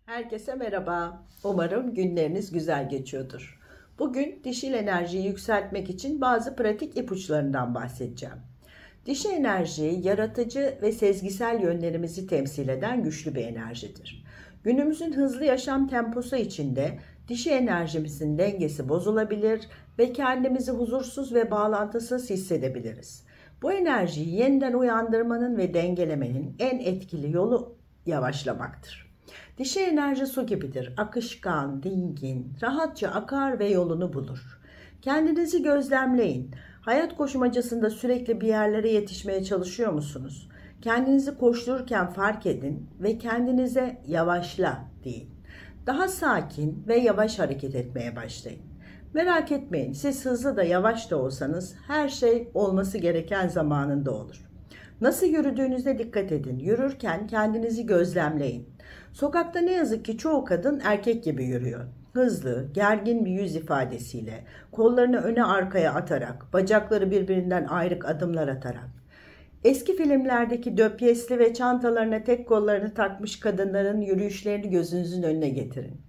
Herkese merhaba. Umarım günleriniz güzel geçiyordur. Bugün dişil enerjiyi yükseltmek için bazı pratik ipuçlarından bahsedeceğim. Dişi enerji, yaratıcı ve sezgisel yönlerimizi temsil eden güçlü bir enerjidir. Günümüzün hızlı yaşam temposu içinde dişi enerjimizin dengesi bozulabilir ve kendimizi huzursuz ve bağlantısız hissedebiliriz. Bu enerjiyi yeniden uyandırmanın ve dengelemenin en etkili yolu yavaşlamaktır. Dişi enerji su gibidir. Akışkan, dingin, rahatça akar ve yolunu bulur. Kendinizi gözlemleyin. Hayat koşmacasında sürekli bir yerlere yetişmeye çalışıyor musunuz? Kendinizi koştururken fark edin ve kendinize yavaşla deyin. Daha sakin ve yavaş hareket etmeye başlayın. Merak etmeyin, siz hızlı da yavaş da olsanız her şey olması gereken zamanında olur. Nasıl yürüdüğünüze dikkat edin. Yürürken kendinizi gözlemleyin. Sokakta ne yazık ki çoğu kadın erkek gibi yürüyor. Hızlı, gergin bir yüz ifadesiyle, kollarını öne arkaya atarak, bacakları birbirinden ayrık adımlar atarak. Eski filmlerdeki döpyesli ve çantalarına tek kollarını takmış kadınların yürüyüşlerini gözünüzün önüne getirin.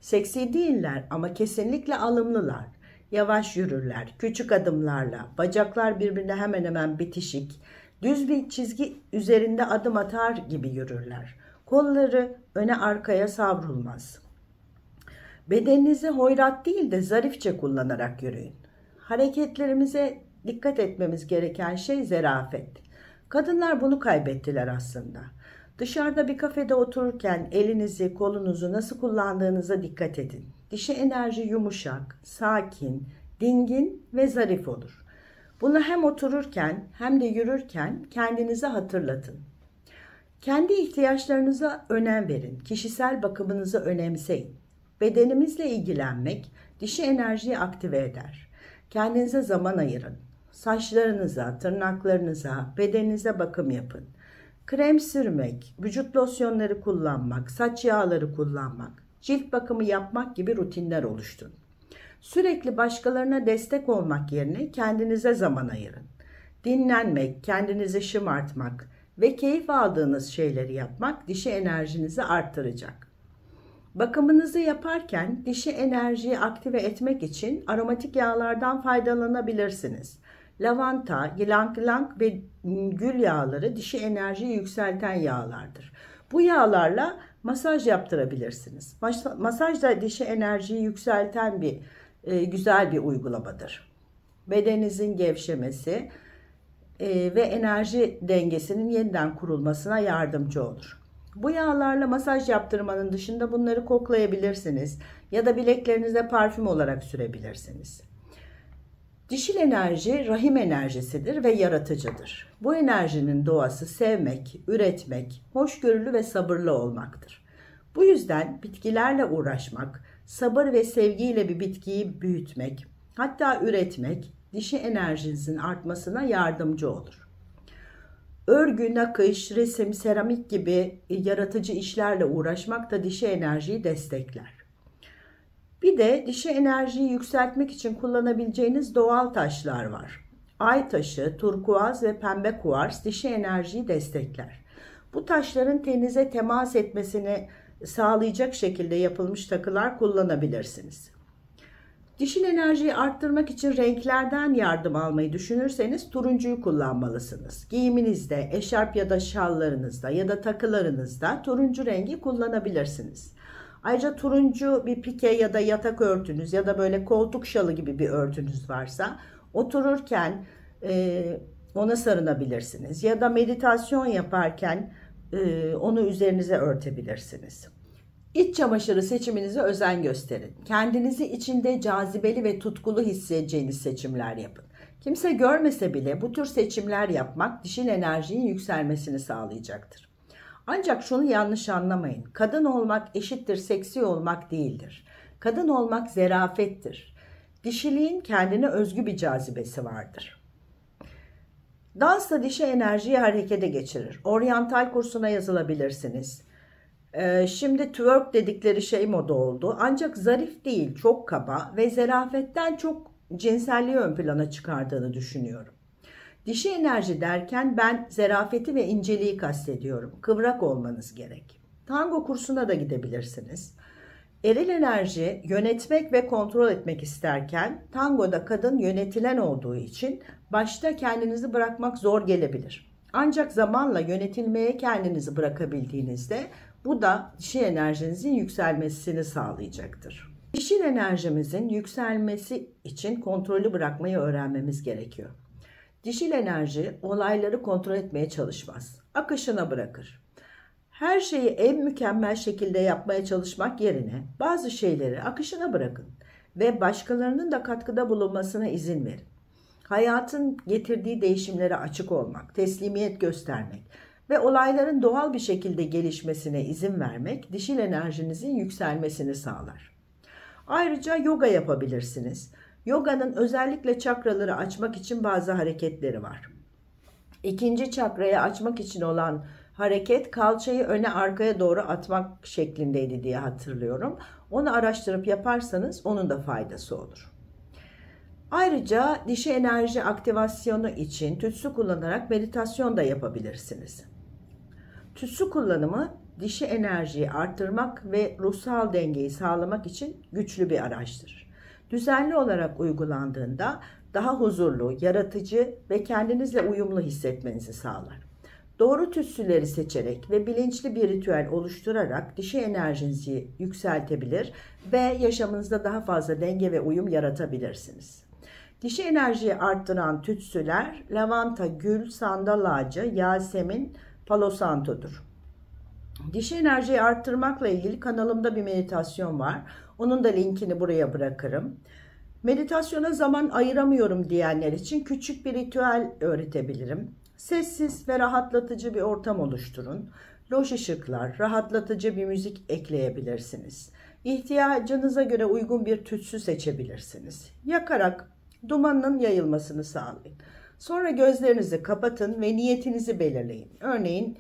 Seksi değiller ama kesinlikle alımlılar. Yavaş yürürler, küçük adımlarla, bacaklar birbirine hemen hemen bitişik, düz bir çizgi üzerinde adım atar gibi yürürler. Kolları öne arkaya savrulmaz. Bedeninizi hoyrat değil de zarifçe kullanarak yürüyün. Hareketlerimize dikkat etmemiz gereken şey zarafet. Kadınlar bunu kaybettiler aslında. Dışarıda bir kafede otururken elinizi, kolunuzu nasıl kullandığınıza dikkat edin. Dişi enerji yumuşak, sakin, dingin ve zarif olur. Bunu hem otururken hem de yürürken kendinize hatırlatın. Kendi ihtiyaçlarınıza önem verin. Kişisel bakımınızı önemseyin. Bedenimizle ilgilenmek dişi enerjiyi aktive eder. Kendinize zaman ayırın. Saçlarınıza, tırnaklarınıza, bedeninize bakım yapın. Krem sürmek, vücut losyonları kullanmak, saç yağları kullanmak, cilt bakımı yapmak gibi rutinler oluşturun. Sürekli başkalarına destek olmak yerine kendinize zaman ayırın. Dinlenmek, kendinizi şımartmak ve keyif aldığınız şeyleri yapmak dişi enerjinizi arttıracak. Bakımınızı yaparken dişi enerjiyi aktive etmek için aromatik yağlardan faydalanabilirsiniz. Lavanta, ylang ylang ve gül yağları dişi enerjiyi yükselten yağlardır. Bu yağlarla masaj yaptırabilirsiniz. Masaj da dişi enerjiyi yükselten güzel bir uygulamadır. Bedeninizin gevşemesi ve enerji dengesinin yeniden kurulmasına yardımcı olur. Bu yağlarla masaj yaptırmanın dışında bunları koklayabilirsiniz ya da bileklerinize parfüm olarak sürebilirsiniz. Dişil enerji rahim enerjisidir ve yaratıcıdır. Bu enerjinin doğası sevmek, üretmek, hoşgörülü ve sabırlı olmaktır. Bu yüzden bitkilerle uğraşmak, sabır ve sevgiyle bir bitkiyi büyütmek, hatta üretmek dişi enerjinizin artmasına yardımcı olur. Örgü, nakış, resim, seramik gibi yaratıcı işlerle uğraşmak da dişi enerjiyi destekler. Bir de dişi enerjiyi yükseltmek için kullanabileceğiniz doğal taşlar var. Ay taşı, turkuaz ve pembe kuvars dişi enerjiyi destekler. Bu taşların teninize temas etmesini sağlayacak şekilde yapılmış takılar kullanabilirsiniz. Dişil enerjiyi arttırmak için renklerden yardım almayı düşünürseniz turuncuyu kullanmalısınız. Giyiminizde, eşarp ya da şallarınızda ya da takılarınızda turuncu rengi kullanabilirsiniz. Ayrıca turuncu bir pike ya da yatak örtünüz ya da böyle koltuk şalı gibi bir örtünüz varsa otururken ona sarınabilirsiniz. Ya da meditasyon yaparken onu üzerinize örtebilirsiniz. İç çamaşırı seçiminize özen gösterin. Kendinizi içinde cazibeli ve tutkulu hissedeceğiniz seçimler yapın. Kimse görmese bile bu tür seçimler yapmak dişil enerjinin yükselmesini sağlayacaktır. Ancak şunu yanlış anlamayın. Kadın olmak eşittir seksi olmak değildir. Kadın olmak zerafettir. Dişiliğin kendine özgü bir cazibesi vardır. Dans da dişi enerjiyi harekete geçirir. Oryantal kursuna yazılabilirsiniz. Şimdi twerk dedikleri şey moda oldu. Ancak zarif değil, çok kaba ve zarafetten çok cinselliği ön plana çıkardığını düşünüyorum. Dişi enerji derken ben zarafeti ve inceliği kastediyorum. Kıvrak olmanız gerek. Tango kursuna da gidebilirsiniz. Eril enerji yönetmek ve kontrol etmek isterken tangoda kadın yönetilen olduğu için başta kendinizi bırakmak zor gelebilir. Ancak zamanla yönetilmeye kendinizi bırakabildiğinizde bu da dişil enerjinizin yükselmesini sağlayacaktır. Dişil enerjimizin yükselmesi için kontrolü bırakmayı öğrenmemiz gerekiyor. Dişil enerji olayları kontrol etmeye çalışmaz. Akışına bırakır. Her şeyi en mükemmel şekilde yapmaya çalışmak yerine bazı şeyleri akışına bırakın ve başkalarının da katkıda bulunmasına izin verin. Hayatın getirdiği değişimlere açık olmak, teslimiyet göstermek ve olayların doğal bir şekilde gelişmesine izin vermek dişil enerjinizin yükselmesini sağlar. Ayrıca yoga yapabilirsiniz. Yoga'nın özellikle çakraları açmak için bazı hareketleri var. İkinci çakrayı açmak için olan hareket kalçayı öne arkaya doğru atmak şeklindeydi diye hatırlıyorum. Onu araştırıp yaparsanız onun da faydası olur. Ayrıca dişi enerji aktivasyonu için tütsü kullanarak meditasyon da yapabilirsiniz. Tütsü kullanımı dişi enerjiyi artırmak ve ruhsal dengeyi sağlamak için güçlü bir araçtır. Düzenli olarak uygulandığında daha huzurlu, yaratıcı ve kendinizle uyumlu hissetmenizi sağlar. Doğru tütsüleri seçerek ve bilinçli bir ritüel oluşturarak dişi enerjinizi yükseltebilir ve yaşamınızda daha fazla denge ve uyum yaratabilirsiniz. Dişi enerjiyi arttıran tütsüler lavanta, gül, sandal ağacı, yasemin, palo santo'dur. Dişi enerjiyi arttırmakla ilgili kanalımda bir meditasyon var. Onun da linkini buraya bırakırım. Meditasyona zaman ayıramıyorum diyenler için küçük bir ritüel öğretebilirim. Sessiz ve rahatlatıcı bir ortam oluşturun. Loş ışıklar, rahatlatıcı bir müzik ekleyebilirsiniz. İhtiyacınıza göre uygun bir tütsü seçebilirsiniz. Yakarak dumanın yayılmasını sağlayın. Sonra gözlerinizi kapatın ve niyetinizi belirleyin. Örneğin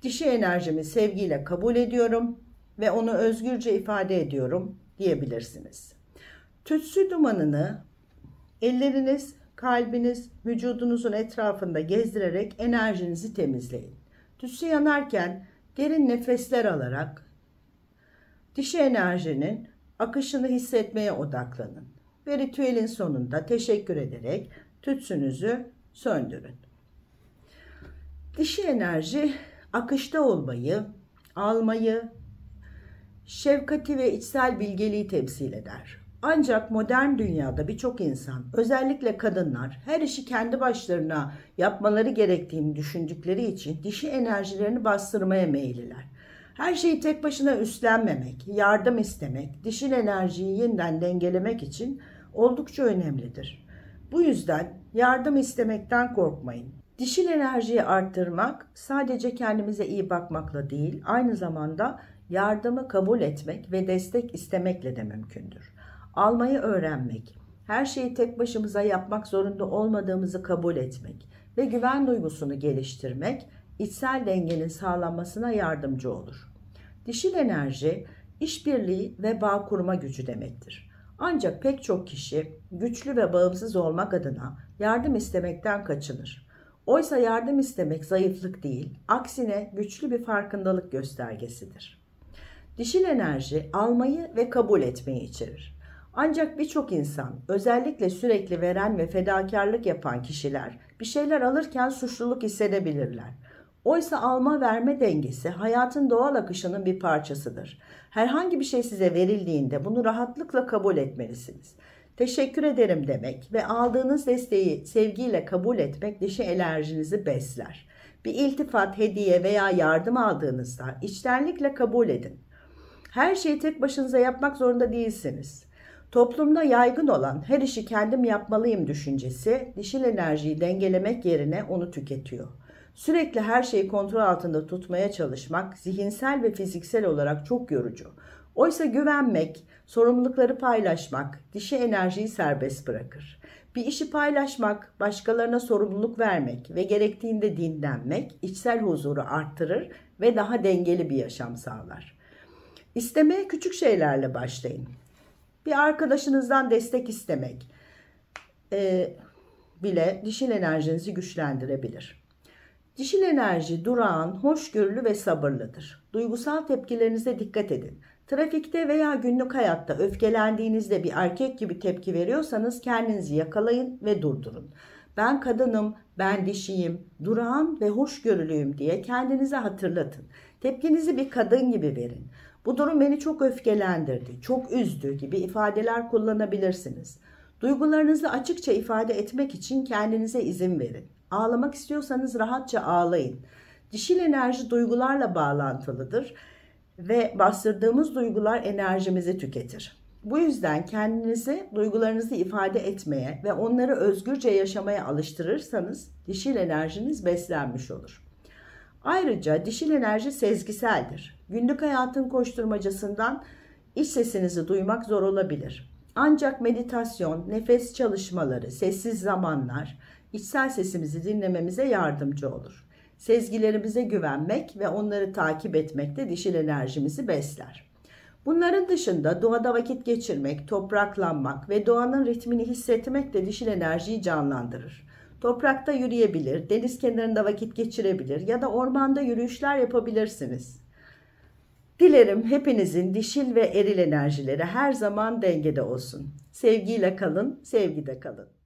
dişi enerjimi sevgiyle kabul ediyorum ve onu özgürce ifade ediyorum diyebilirsiniz. Tütsü dumanını elleriniz, kalbiniz, vücudunuzun etrafında gezdirerek enerjinizi temizleyin. Tütsü yanarken derin nefesler alarak dişi enerjinin akışını hissetmeye odaklanın. Ve ritüelin sonunda teşekkür ederek tütsünüzü söndürün. Dişi enerji akışta olmayı, almayı, şefkati ve içsel bilgeliği temsil eder. Ancak modern dünyada birçok insan, özellikle kadınlar, her işi kendi başlarına yapmaları gerektiğini düşündükleri için dişi enerjilerini bastırmaya meyilliler. Her şeyi tek başına üstlenmemek, yardım istemek, dişil enerjiyi yeniden dengelemek için oldukça önemlidir. Bu yüzden yardım istemekten korkmayın. Dişil enerjiyi arttırmak sadece kendimize iyi bakmakla değil, aynı zamanda yardımı kabul etmek ve destek istemekle de mümkündür. Almayı öğrenmek, her şeyi tek başımıza yapmak zorunda olmadığımızı kabul etmek ve güven duygusunu geliştirmek, içsel dengenin sağlanmasına yardımcı olur. Dişil enerji, işbirliği ve bağ kurma gücü demektir. Ancak pek çok kişi güçlü ve bağımsız olmak adına yardım istemekten kaçınır. Oysa yardım istemek zayıflık değil, aksine güçlü bir farkındalık göstergesidir. Dişil enerji almayı ve kabul etmeyi içerir. Ancak birçok insan, özellikle sürekli veren ve fedakarlık yapan kişiler bir şeyler alırken suçluluk hissedebilirler. Oysa alma verme dengesi hayatın doğal akışının bir parçasıdır. Herhangi bir şey size verildiğinde bunu rahatlıkla kabul etmelisiniz. Teşekkür ederim demek ve aldığınız desteği sevgiyle kabul etmek dişi enerjinizi besler. Bir iltifat, hediye veya yardım aldığınızda içtenlikle kabul edin. Her şeyi tek başınıza yapmak zorunda değilsiniz. Toplumda yaygın olan her işi kendim yapmalıyım düşüncesi dişil enerjiyi dengelemek yerine onu tüketiyor. Sürekli her şeyi kontrol altında tutmaya çalışmak zihinsel ve fiziksel olarak çok yorucu. Oysa güvenmek, sorumlulukları paylaşmak dişi enerjiyi serbest bırakır. Bir işi paylaşmak, başkalarına sorumluluk vermek ve gerektiğinde dinlenmek içsel huzuru arttırır ve daha dengeli bir yaşam sağlar. İstemeye küçük şeylerle başlayın. Bir arkadaşınızdan destek istemek bile dişil enerjinizi güçlendirebilir. Dişil enerji durağan, hoşgörülü ve sabırlıdır. Duygusal tepkilerinize dikkat edin. Trafikte veya günlük hayatta öfkelendiğinizde bir erkek gibi tepki veriyorsanız kendinizi yakalayın ve durdurun. Ben kadınım, ben dişiyim, durağan ve hoşgörülüyüm diye kendinize hatırlatın. Tepkinizi bir kadın gibi verin. Bu durum beni çok öfkelendirdi, çok üzdü gibi ifadeler kullanabilirsiniz. Duygularınızı açıkça ifade etmek için kendinize izin verin. Ağlamak istiyorsanız rahatça ağlayın. Dişil enerji duygularla bağlantılıdır ve bastırdığımız duygular enerjimizi tüketir. Bu yüzden kendinizi, duygularınızı ifade etmeye ve onları özgürce yaşamaya alıştırırsanız dişil enerjiniz beslenmiş olur. Ayrıca dişil enerji sezgiseldir. Günlük hayatın koşturmacasından iç sesinizi duymak zor olabilir. Ancak meditasyon, nefes çalışmaları, sessiz zamanlar içsel sesimizi dinlememize yardımcı olur. Sezgilerimize güvenmek ve onları takip etmek de dişil enerjimizi besler. Bunların dışında doğada vakit geçirmek, topraklanmak ve doğanın ritmini hissetmek de dişil enerjiyi canlandırır. Toprakta yürüyebilir, deniz kenarında vakit geçirebilir ya da ormanda yürüyüşler yapabilirsiniz. Dilerim hepinizin dişil ve eril enerjileri her zaman dengede olsun. Sevgiyle kalın, sevgide kalın.